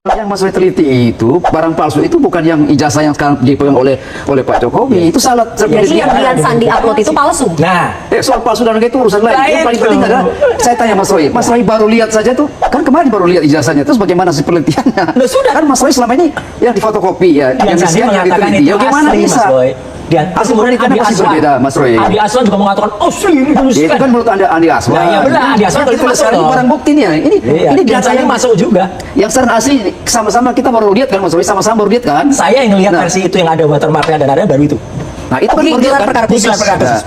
Yang Mas Roy teliti itu barang palsu itu bukan yang ijazah yang sekarang dipegang oleh Pak Jokowi. Itu salah. Jadi yang Dian Sandi upload itu palsu. Nah, soal palsu dan itu urusan lain. Yang paling penting adalah saya tanya Mas Roy baru lihat saja tuh, kan kemarin baru lihat ijazahnya, terus bagaimana sih penelitiannya? Loh, sudah. Kan Mas Roy selama ini yang difotokopi ya, Dian Sandi mengatakan itu ya, gimana asli, bisa? Mas Boy. Dan kemudian Andi pasti Aswan berbeda, Mas Roy. Andi Aswan juga mengatakan, oh sih, itu kan menurut Andi Aswan. Nah, ya benar, Andi Aswan itu masuk sekarang barang bukti nih. Ini Dian Sandi masuk juga. Yang sekarang asli sama-sama kita baru lihat kan, Mas Roy, sama-sama baru lihat kan? Saya yang lihat versi itu yang ada watermarknya dan ada baru itu. Nah, itu kan gelar perkara khusus.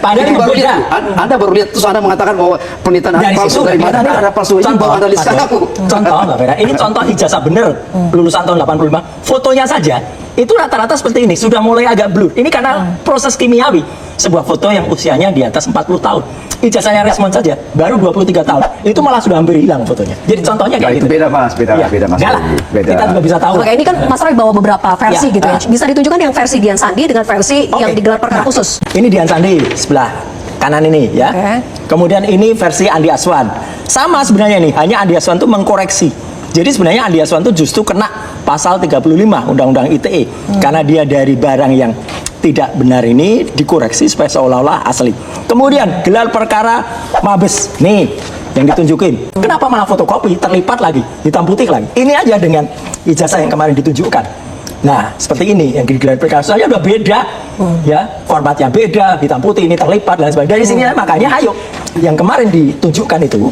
Padahal ini baru beda. lihat. Anda baru lihat terus Anda mengatakan bahwa penelitian palsu dari mana ada palsu. Ini baru Anda lihat aku. Contoh, Mbak Vera, ini contoh ijazah bener lulusan tahun 85. Fotonya saja itu rata-rata seperti ini, sudah mulai agak blur. Ini karena proses kimiawi. Sebuah foto yang usianya di atas 40 tahun. Ijazahnya respon saja baru 23 tahun. Itu malah sudah hampir hilang fotonya. Jadi contohnya kayak itu gitu. beda Mas, beda Mas. Enggak lah. Kita juga bisa tahu. Oke, ini kan Mas Roy bawa beberapa versi gitu ya. Bisa ditunjukkan yang versi Dian Sandi dengan versi yang digelar perkara khusus. Ini Dian Sandi sebelah kanan ini ya. Kemudian ini versi Andi Aswan. Sama sebenarnya nih, hanya Andi Aswan tuh mengkoreksi. Jadi sebenarnya Andi Aswan tuh justru kena pasal 35 Undang-Undang ITE karena dia dari barang yang tidak benar ini dikoreksi supaya seolah-olah asli. Kemudian gelar perkara Mabes nih yang ditunjukin. Kenapa malah fotokopi terlipat lagi, hitam putih lagi? Ini aja dengan ijazah yang kemarin ditunjukkan. Nah, seperti ini yang digelar perkara saya udah beda, ya formatnya beda, hitam putih ini terlipat dan sebagainya. Dari sini makanya ayo yang kemarin ditunjukkan itu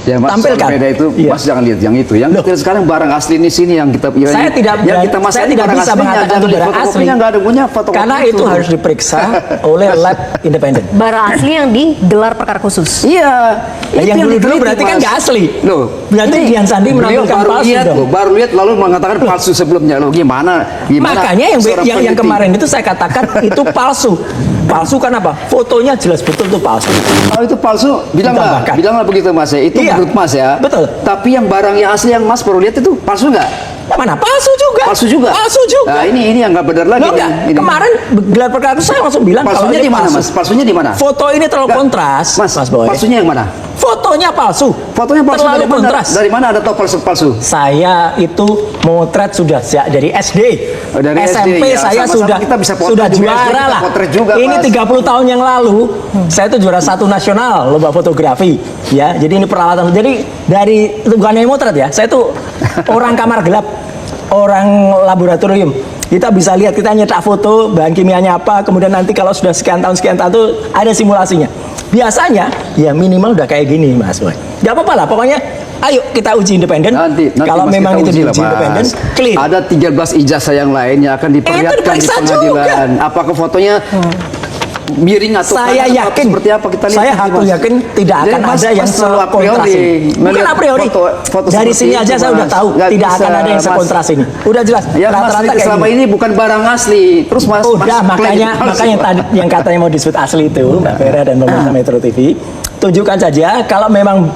ya, Mas, tampilkan. Beda itu, Mas jangan lihat yang itu. Yang detail sekarang barang asli di sini yang kita saya tidak bisa mengatakan itu barang asli nggak ada punya foto karena itu harus diperiksa oleh lab independen. Barang asli yang digelar perkara khusus. Iya. Yang dulu berarti kan nggak asli. Loh, berarti Dian Sandi menampilkan palsu dong. Baru lihat lalu mengatakan palsu sebelumnya. Loh, gimana? Makanya yang kemarin itu saya katakan itu palsu. Palsu kan apa? Fotonya jelas betul itu palsu. Kalau itu palsu, bilanglah begitu Mas ya. Itu menurut Mas ya. Betul. Tapi yang barang yang asli yang Mas baru lihat itu palsu nggak? Mana palsu juga? Palsu juga. Palsu juga. Nah, ini yang nggak benar lagi. Ini. Kemarin gelar perkara itu saya langsung bilang palsunya di mana, Mas? Palsunya di mana? Foto ini terlalu kontras, Mas Boy. Palsunya yang mana? Fotonya palsu. Fotonya palsu terlalu kontras. Dari mana ada tahu palsu? Saya itu motret sudah dari SD. Dari SMP SD, ya. Saya sudah juara lah. Juga, ini 30 tahun yang lalu saya itu juara 1 nasional lomba fotografi ya. Jadi ini peralatan. Jadi dari itu bukan yang motret ya. Saya itu orang kamar gelap, orang laboratorium. Kita bisa lihat, kita nyetak foto bahan kimianya apa, kemudian nanti kalau sudah sekian tahun itu ada simulasinya. Biasanya ya minimal udah kayak gini Mas Boy. Gak apa-apa lah, pokoknya ayo kita uji independen. Nanti kalau memang itu diuji independen, clear. Ada 13 ijazah yang lainnya akan diperlihatkan di pengadilan. Juga. Apakah fotonya miring atau saya yakin seperti apa kita lihat? Saya yakin tidak akan ada yang sekontras ini. Bukan a priori. Foto dari sini aja saya udah tahu tidak akan ada yang sekontras ini. Udah jelas. Ya, rata-rata selama ini bukan barang asli. Terus Mas udah makanya tadi yang katanya mau disebut asli itu Mbak Vera dan pemirsa Metro TV, tunjukkan saja kalau memang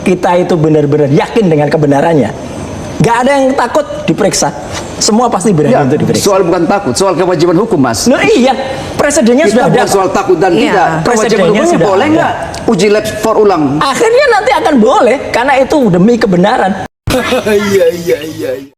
kita itu benar-benar yakin dengan kebenarannya. Gak ada yang takut diperiksa. Semua pasti berani untuk diperiksa. Soal bukan takut, soal kewajiban hukum, Mas. Nah, iya, presidennya sudah ada. Soal takut dan tidak. Kewajiban hukumnya boleh nggak uji lab for ulang? Akhirnya nanti akan boleh karena itu demi kebenaran. Iya.